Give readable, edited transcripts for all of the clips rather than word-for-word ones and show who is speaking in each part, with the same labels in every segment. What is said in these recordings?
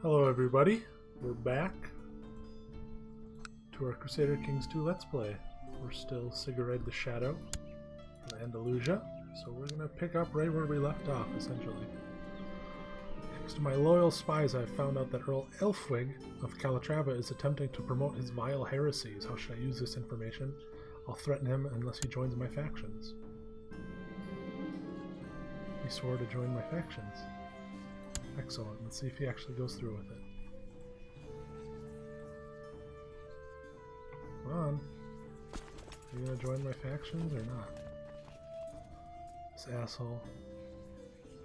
Speaker 1: Hello everybody, we're back to our Crusader Kings 2 Let's Play. We're still Sigurd the Shadow in Andalusia, so we're going to pick up right where we left off, essentially. Thanks to my loyal spies, I've found out that Earl Elfwig of Calatrava is attempting to promote his vile heresies. How should I use this information? I'll threaten him unless he joins my factions. He swore to join my factions. Excellent. Let's see if he actually goes through with it. Come on. Are you going to join my factions or not? This asshole.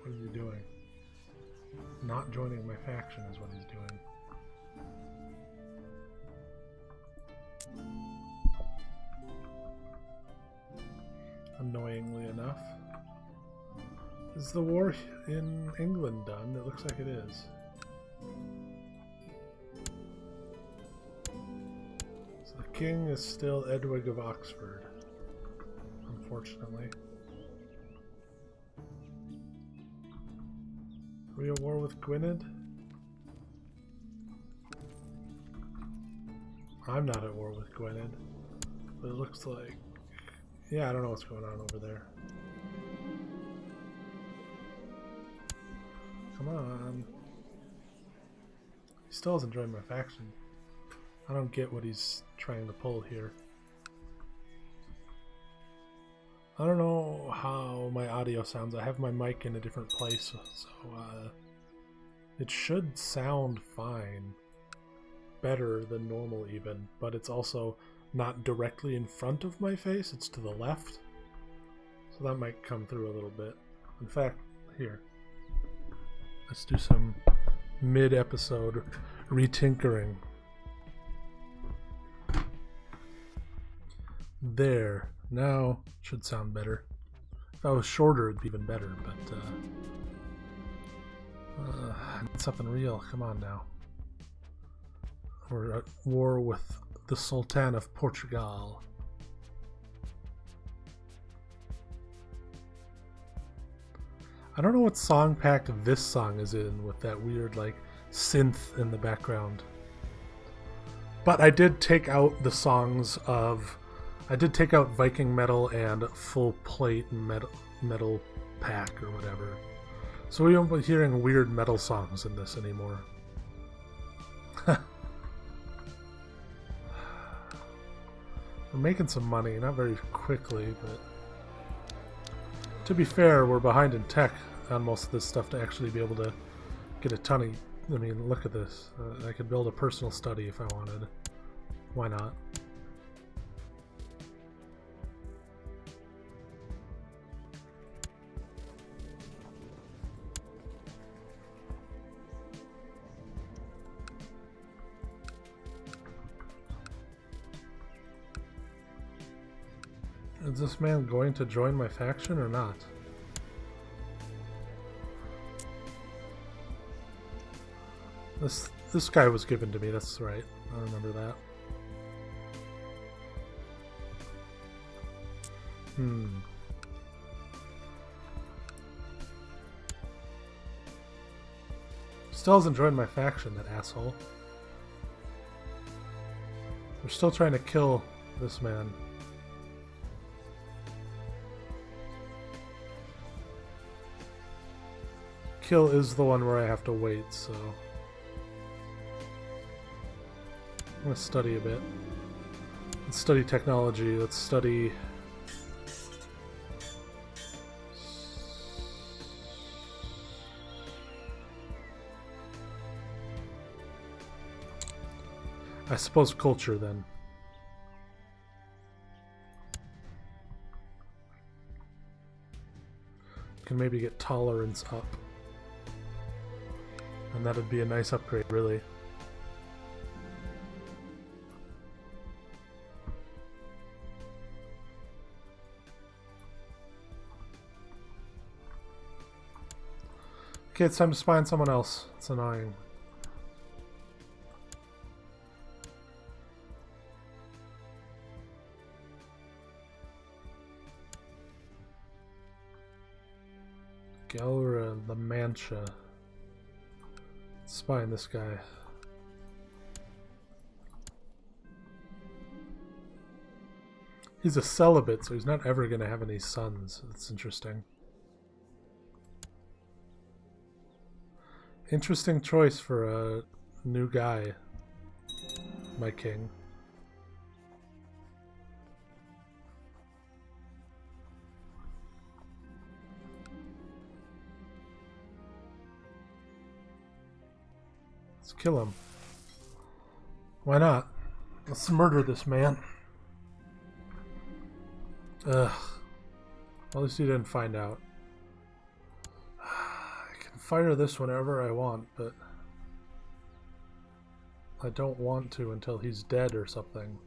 Speaker 1: What is he doing? Not joining my faction is what he's doing. Annoyingly enough. Is the war in England done? It looks like it is. So the king is still Edwig of Oxford, unfortunately. Are we at war with Gwynedd? I'm not at war with Gwynedd, but it looks like... Yeah, I don't know what's going on over there. Come on. He still hasn't joined my faction. I don't get what he's trying to pull here. I don't know how my audio sounds. I have my mic in a different place, so it should sound fine. Better than normal even, but it's also not directly in front of my face, it's to the left. So that might come through a little bit. In fact, here. Let's do some mid-episode retinkering. There. Now it should sound better. If I was shorter, it'd be even better, but I need something real. Come on now. We're at war with the Sultan of Portugal. I don't know what song pack this song is in with that weird like synth in the background. But I did take out the songs of... I did take out Viking metal and full plate metal pack or whatever. So we won't be hearing weird metal songs in this anymore. We're making some money, not very quickly, but... To be fair, we're behind in tech on most of this stuff to actually be able to get a ton of... I mean, look at this. I could build a personal study if I wanted. Why not? Is this man going to join my faction or not? This guy was given to me, that's right. I remember that. Still hasn't joined my faction, that asshole. We're still trying to kill this man. Kill is the one where I have to wait, so... I'm going to study a bit. Let's study technology, let's study... I suppose culture, then. Can maybe get tolerance up. And that'd be a nice upgrade, really. Okay, it's time to spy on someone else. It's annoying. Gelra, the Mancha. Spying this guy. He's a celibate, so he's not ever going to have any sons. That's interesting. Interesting choice for a new guy, my king. Let's kill him. Why not? Let's murder this man. Ugh. At least he didn't find out. I can fire this whenever I want, but I don't want to until he's dead or something.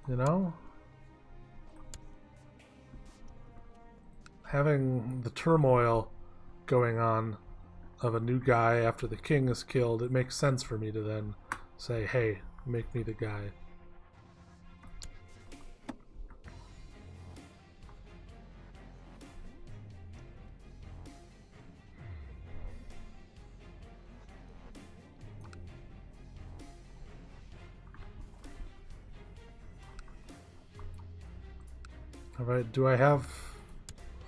Speaker 1: You know? Having the turmoil going on of a new guy after the king is killed, it makes sense for me to then say, hey, make me the guy. Alright, do I have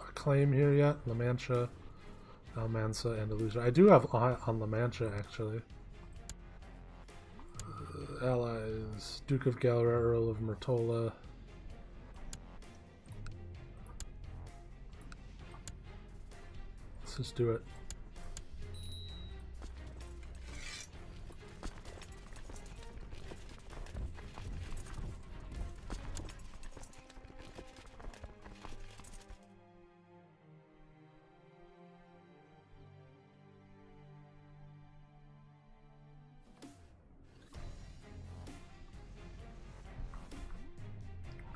Speaker 1: a claim here yet? La Mancha, Almansa, Andalusia. I do have on La Mancha, actually. Allies, Duke of Galera, Earl of Murtola. Let's just do it.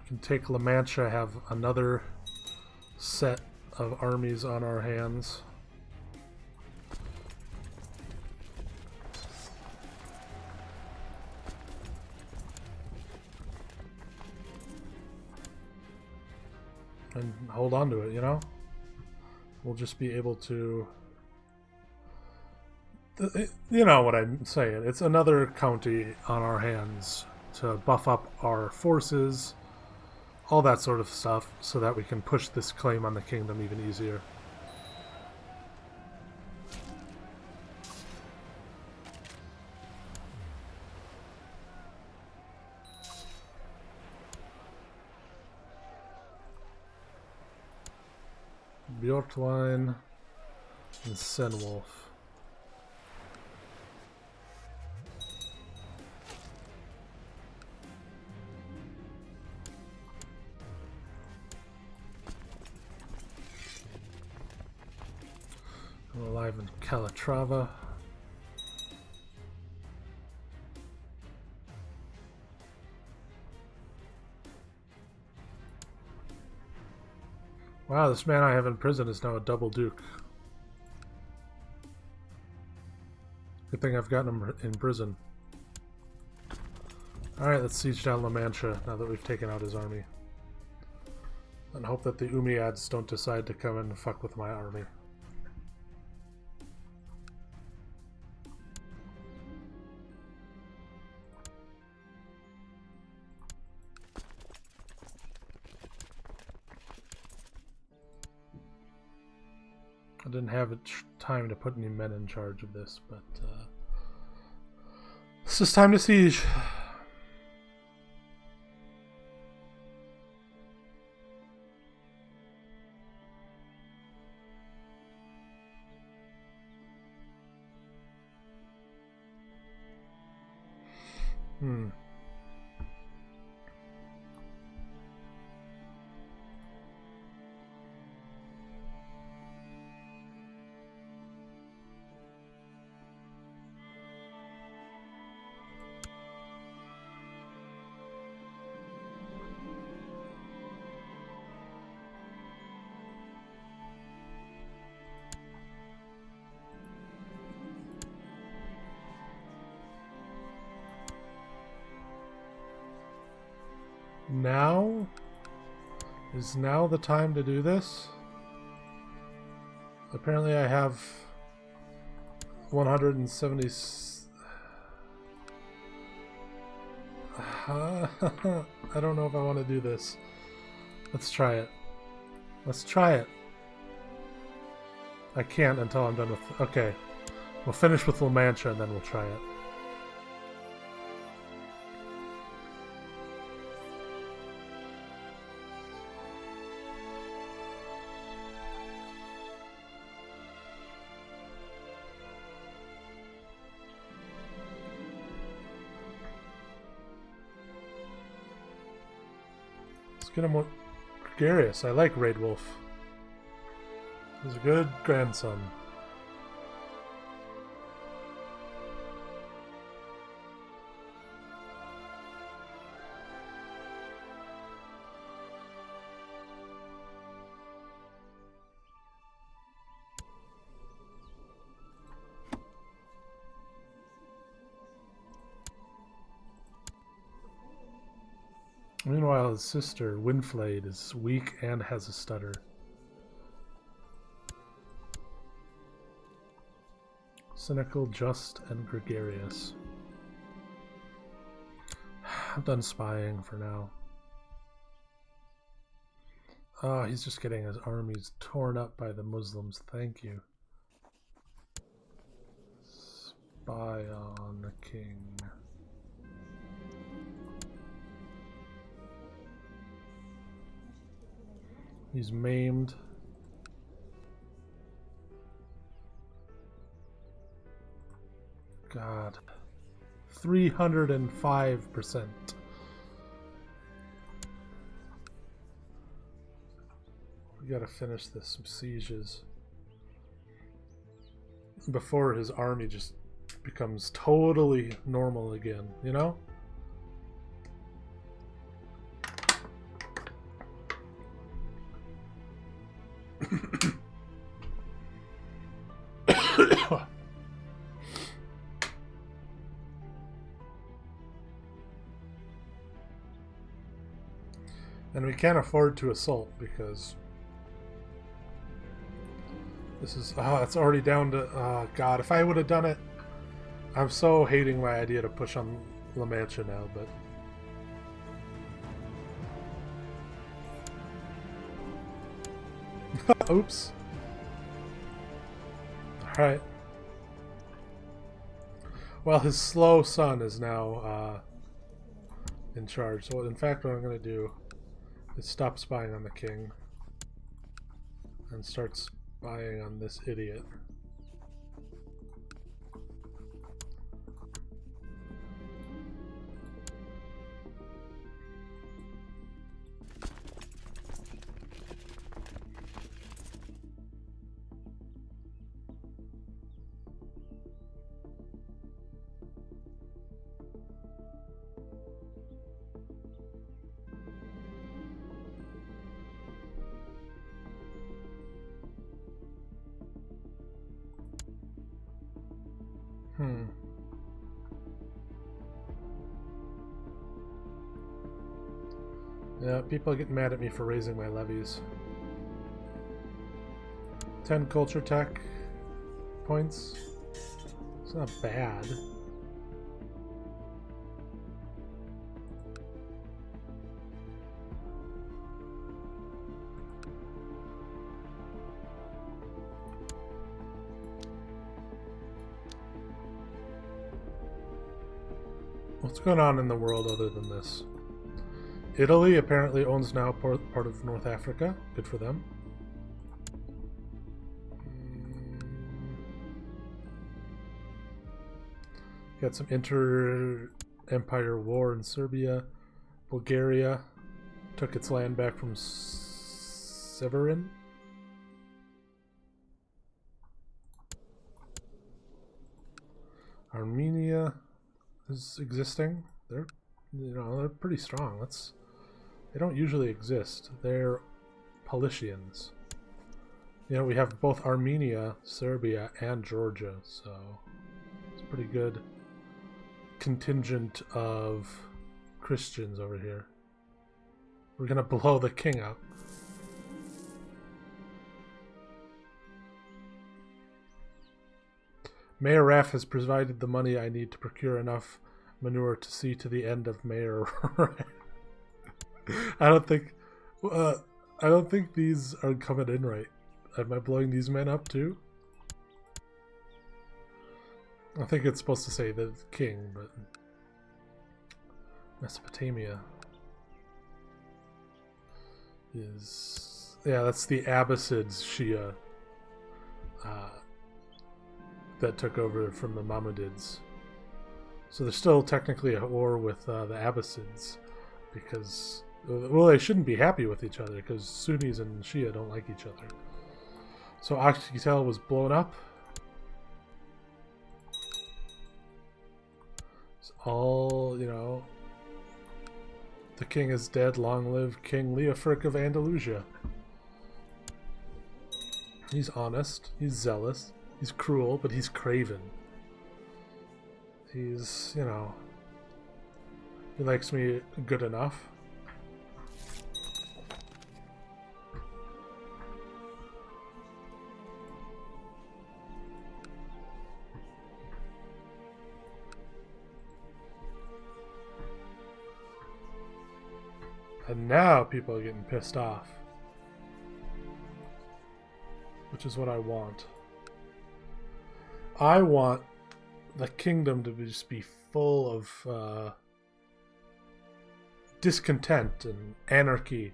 Speaker 1: Can take La Mancha, have another set of armies on our hands. And hold on to it, you know? We'll just be able to... You know what I'm saying. It's another county on our hands to buff up our forces, all that sort of stuff, so that we can push this claim on the kingdom even easier. Bjortwine and Senwolf. I'm alive in Calatrava. Wow, this man I have in prison is now a double duke. Good thing I've gotten him in prison. Alright, let's siege down La Mancha now that we've taken out his army. And hope that the Umayyads don't decide to come and fuck with my army. I didn't have time to put any men in charge of this, but it's just time to siege. Now? Is now the time to do this? Apparently I have 170. I don't know if I want to do this. Let's try it. Let's try it. I can't until I'm done with... Okay. We'll finish with La Mancha and then we'll try it. Let's get him more gregarious. I like Raid Wolf. He's a good grandson. Meanwhile, his sister, Windflade, is weak and has a stutter. Cynical, just, and gregarious. I'm done spying for now. Ah, he's just getting his armies torn up by the Muslims. Thank you. Spy on the king. He's maimed. God. 305%. We gotta finish this. Some sieges. Before his army just becomes totally normal again, you know? And we can't afford to assault because this is it's already down to God, if I would have done it. I'm so hating my idea to push on La Mancha now, but oops. Alright. Well, his slow son is now in charge. So in fact what I'm going to do is stop spying on the king and start spying on this idiot. Yeah, people are getting mad at me for raising my levies. 10 culture tech points. It's not bad. What's going on in the world other than this? Italy apparently owns now part of North Africa. Good for them. Got some inter-empire war in Serbia. Bulgaria took its land back from Severin. Armenia is existing. They're pretty strong. They don't usually exist. They're Paulicians. We have both Armenia, Serbia, and Georgia, so it's a pretty good contingent of Christians over here. We're gonna blow the king up. Mayor Raff has provided the money I need to procure enough manure to see to the end of Mayor Raff. I don't think these are coming in right. Am I blowing these men up too? I think it's supposed to say the king, but Mesopotamia is... yeah, that's the Abbasids Shia that took over from the Mamlukids. So they're still technically at war with the Abbasids because, well, they shouldn't be happy with each other because Sunnis and Shia don't like each other. So Akhtitel was blown up. It's all, you know, the king is dead, long live King Leofric of Andalusia. He's honest, he's zealous, he's cruel, but he's craven. He's, you know, he likes me good enough. And now people are getting pissed off. Which is what I want. I want the kingdom to just be full of discontent and anarchy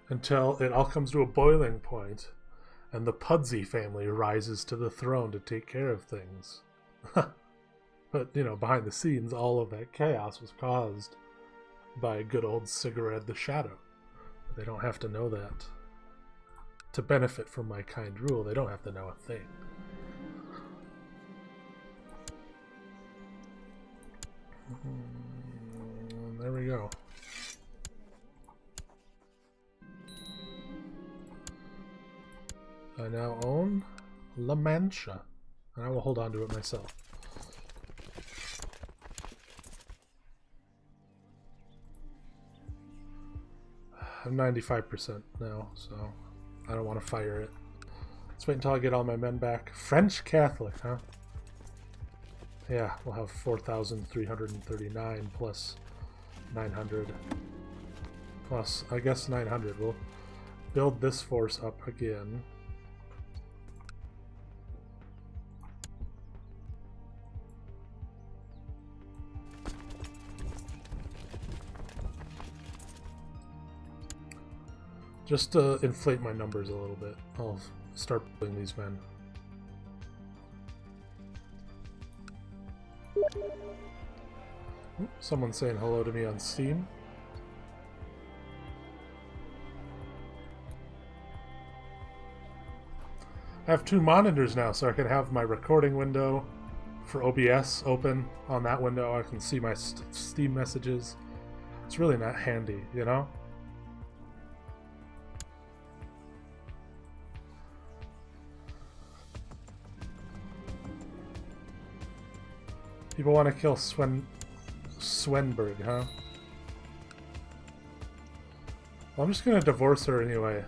Speaker 1: until it all comes to a boiling point and the Pudsey family rises to the throne to take care of things. But, you know, behind the scenes, all of that chaos was caused by good old Cigarette the Shadow. But they don't have to know that. To benefit from my kind rule, they don't have to know a thing. There we go. I now own La Mancha, and I will hold on to it myself. I'm 95% now, so I don't want to fire it. Let's wait until I get all my men back. French Catholic, huh? Yeah, we'll have 4,339 plus 900. Plus, I guess 900. We'll build this force up again. Just to inflate my numbers a little bit, I'll start building these men. Ooh, someone's saying hello to me on Steam. I have 2 monitors now, so I can have my recording window for OBS open on that window. I can see my Steam messages. It's really not handy, you know? People want to kill Swenberg, huh? Well, I'm just gonna divorce her anyway.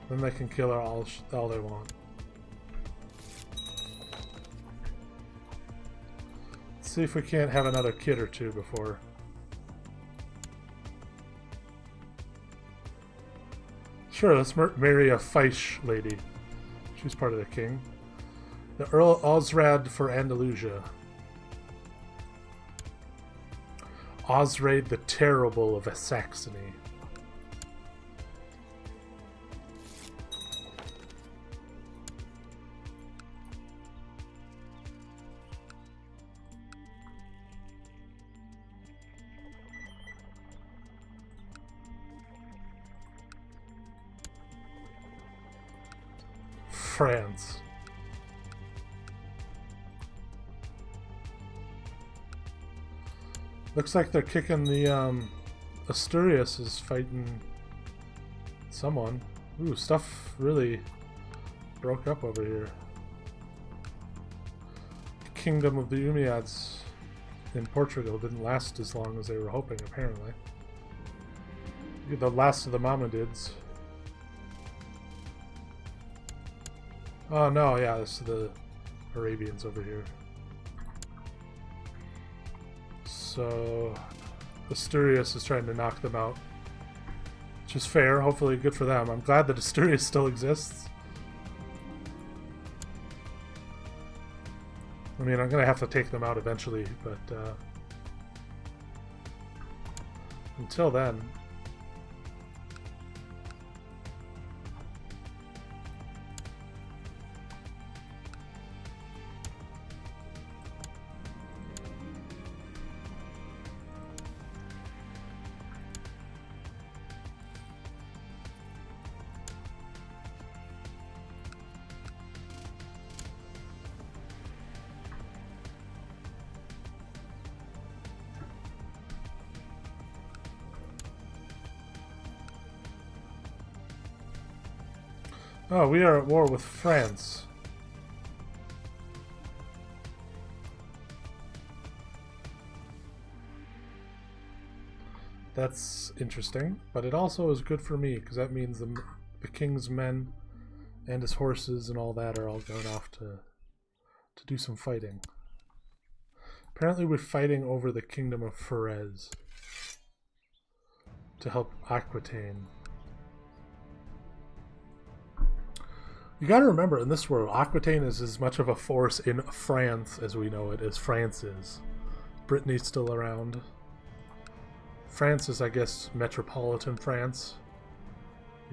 Speaker 1: Then they can kill her all they want. Let's see if we can't have another kid or two before. Sure, let's marry a Feisch lady. She's part of the king. The Earl Osrad for Andalusia. Osraid the Terrible of Saxony. France. Looks like they're kicking the, Asturias is fighting someone. Ooh, stuff really broke up over here. The Kingdom of the Umayyads in Portugal didn't last as long as they were hoping, apparently. The last of the Mamlukids. Oh no, yeah, this is the Arabians over here. So Asturias is trying to knock them out, which is fair. Hopefully good for them. I'm glad that Asturias still exists. I mean, I'm going to have to take them out eventually, but until then... Oh, we are at war with France. That's interesting, but it also is good for me, because that means the king's men and his horses and all that are all going off to do some fighting. Apparently we're fighting over the kingdom of Ferez to help Aquitaine. You gotta remember, in this world, Aquitaine is as much of a force in France as we know it as France is. Brittany's still around. France is, I guess, metropolitan France.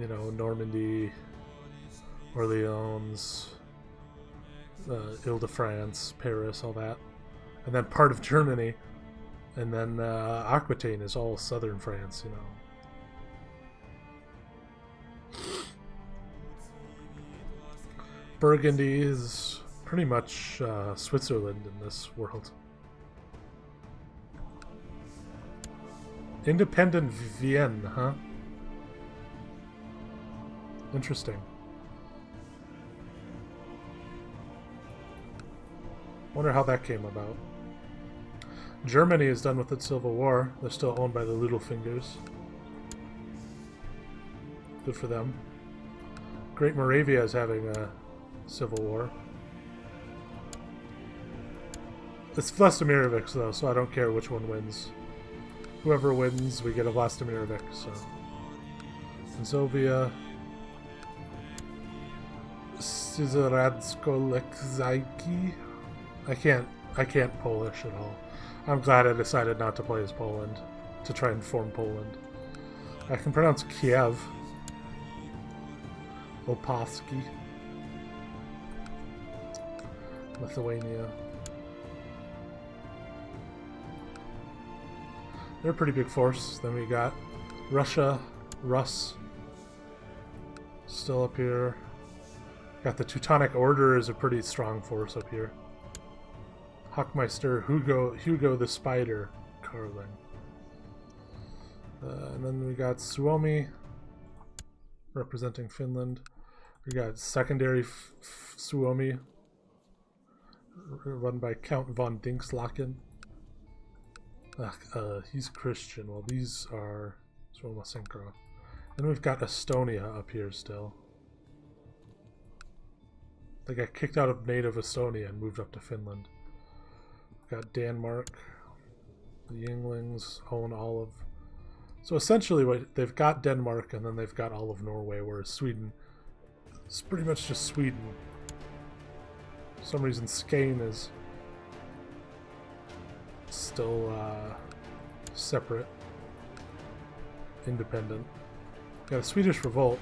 Speaker 1: You know, Normandy, Orleans, Ile-de-France, Paris, all that. And then part of Germany. And then Aquitaine is all southern France, you know. Burgundy is pretty much Switzerland in this world. Independent Vienne, huh? Interesting. Wonder how that came about. Germany is done with its civil war. They're still owned by the Littlepfingers. Good for them. Great Moravia is having a civil war. It's Vlastimirovic though, so I don't care which one wins. Whoever wins, we get a Vlastimirovic, so. Zovia. Szyradsko-Lekzaiki. I can't Polish at all. I'm glad I decided not to play as Poland, to try and form Poland. I can pronounce Kiev. Opaski. Lithuania. They're a pretty big force. Then we got Russia, Rus, still up here. Got the Teutonic Order is a pretty strong force up here. Hockmeister, Hugo the Spider, Carling. And then we got Suomi, representing Finland. We got secondary Suomi, run by Count von Dingslaken. He's Christian. Well, these are Suomenko. Then we've got Estonia up here still. They got kicked out of native Estonia and moved up to Finland. We've got Denmark. The Yinglings own all of... So essentially they've got Denmark and then they've got all of Norway, whereas Sweden is pretty much just Sweden. For some reason Skane is still separate, independent. Got a Swedish revolt.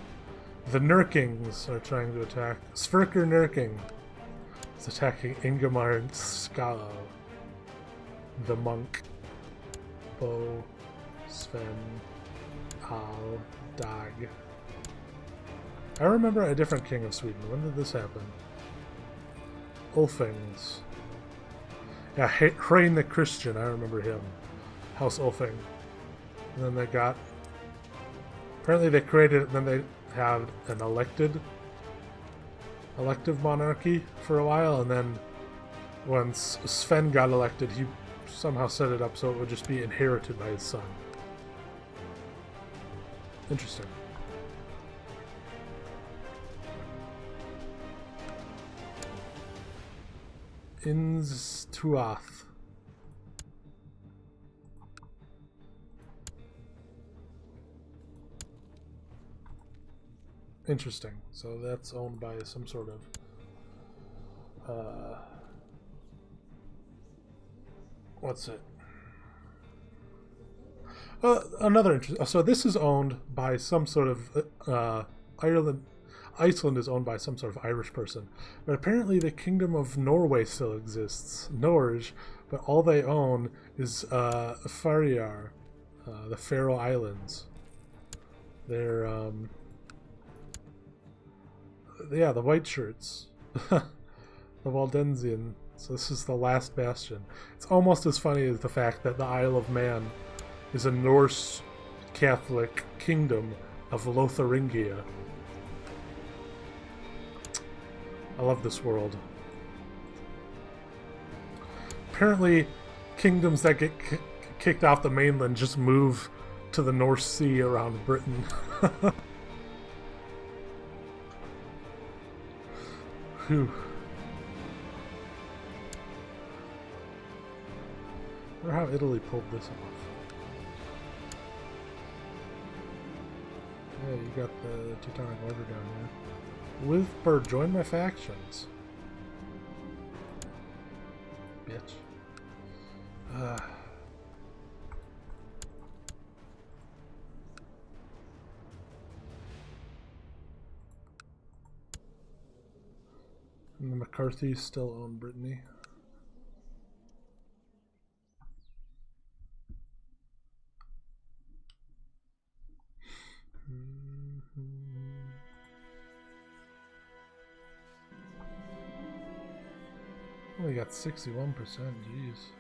Speaker 1: The Nurkings are trying to attack. Sverker Nurking is attacking Ingemar Skalo, the monk. Bo, Sven, Al, Dag. I remember a different king of Sweden. When did this happen? Ulfings. Yeah, Hrein the Christian, I remember him. House Ulfing. And then they got... Apparently they created it, and then they had an elective monarchy for a while, and then once Sven got elected, he somehow set it up so it would just be inherited by his son. Interesting. Instuath. Interesting. So that's owned by some sort of what's it? Another interest. So this is owned by some sort of Ireland. Iceland is owned by some sort of Irish person, but apparently the Kingdom of Norway still exists, Norge, but all they own is Faroe, the Faroe Islands. They're yeah, the white shirts, the Waldensian. So this is the last bastion. It's almost as funny as the fact that the Isle of Man is a Norse Catholic kingdom of Lotharingia. I love this world. Apparently, kingdoms that get kicked off the mainland just move to the North Sea around Britain. Whew. I wonder how Italy pulled this off. Yeah, you got the Teutonic Order down here. Withbird, join my factions. Bitch. And the McCarthys still own Brittany. We got 61%, jeez.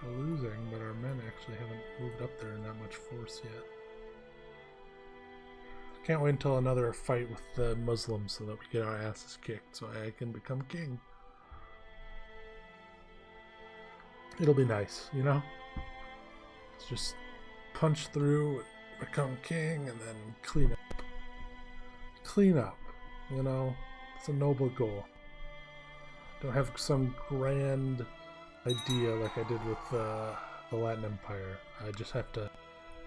Speaker 1: We're losing, but our men actually haven't moved up there in that much force yet. Can't wait until another fight with the Muslims so that we get our asses kicked so I can become king. It'll be nice, you know? Let's just punch through, become king, and then clean up. Clean up. You know, it's a noble goal. Don't have some grand idea like I did with the Latin Empire. I just have to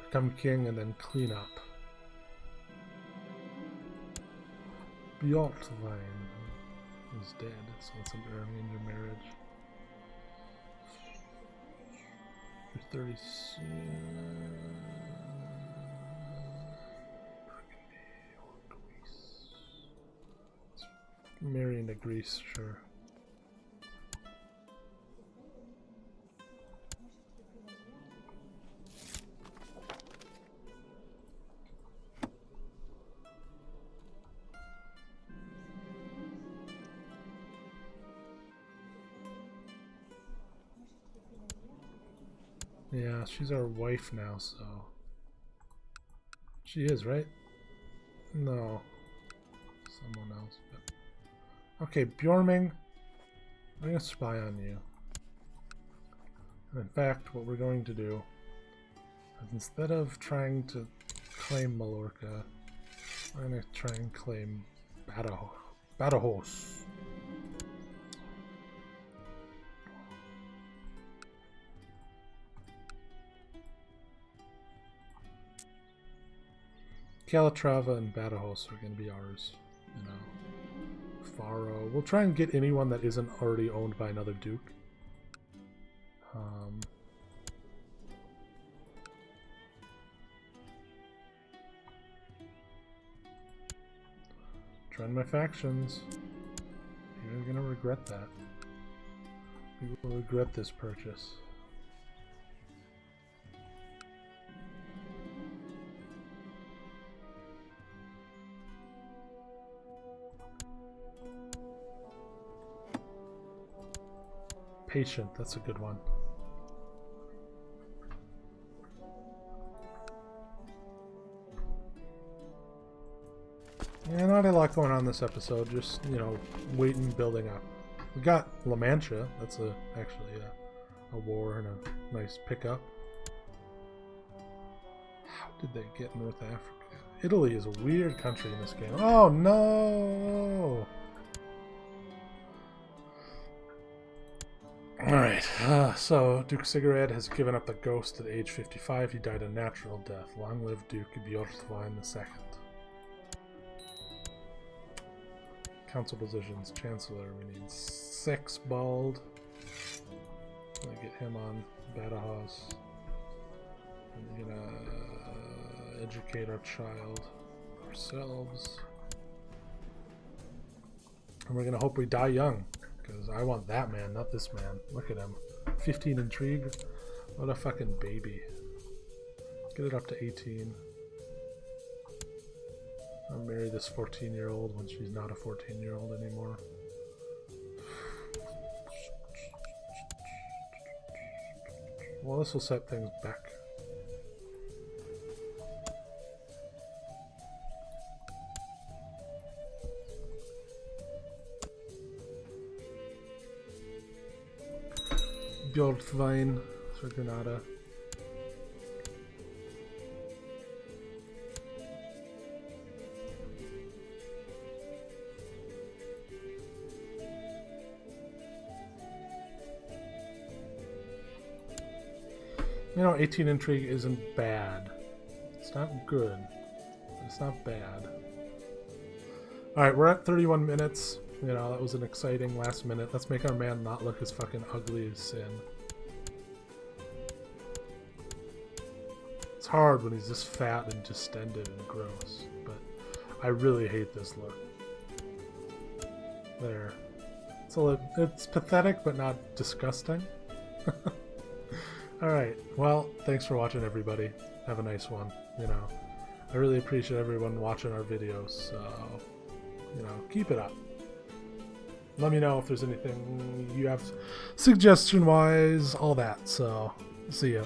Speaker 1: become king and then clean up. Bjortline is dead, so that's an intermarriage. 36. Marrying to Greece, sure. Yeah, she's our wife now, so... She is, right? No. Someone else, but... Okay, Bjorming, I'm going to spy on you. And in fact, what we're going to do is instead of trying to claim Mallorca, I'm going to try and claim Badajoz. Calatrava and Badajoz are going to be ours, you know. Faro. We'll try and get anyone that isn't already owned by another duke. Join my factions. You're gonna regret that. You will regret this purchase. Patient, that's a good one. Yeah, not a lot going on this episode, just, you know, waiting, building up. We got La Mancha, that's actually a war and a nice pickup. How did they get North Africa? Italy is a weird country in this game. Oh no! Alright, so Duke Cigarette has given up the ghost at age 55. He died a natural death. Long live Duke Bjornstvein II. Council positions, Chancellor. We need 6 bald. Gonna get him on Badajoz. I'm gonna educate our child ourselves. And we're gonna hope we die young. Because I want that man, not this man. Look at him. 15 intrigue. What a fucking baby. Get it up to 18. I'll marry this 14-year-old when she's not a 14-year-old anymore. Well, this will set things back. Bjornstvein for Granada. You know, 18 intrigue isn't bad. It's not good. It's not bad. Alright, we're at 31 minutes. You know, that was an exciting last minute. Let's make our man not look as fucking ugly as sin. It's hard when he's just fat and distended and gross, but I really hate this look. There. It's pathetic, but not disgusting. Alright, well, thanks for watching, everybody. Have a nice one. You know, I really appreciate everyone watching our videos, so, you know, keep it up. Let me know if there's anything you have suggestion-wise, all that, so, see ya.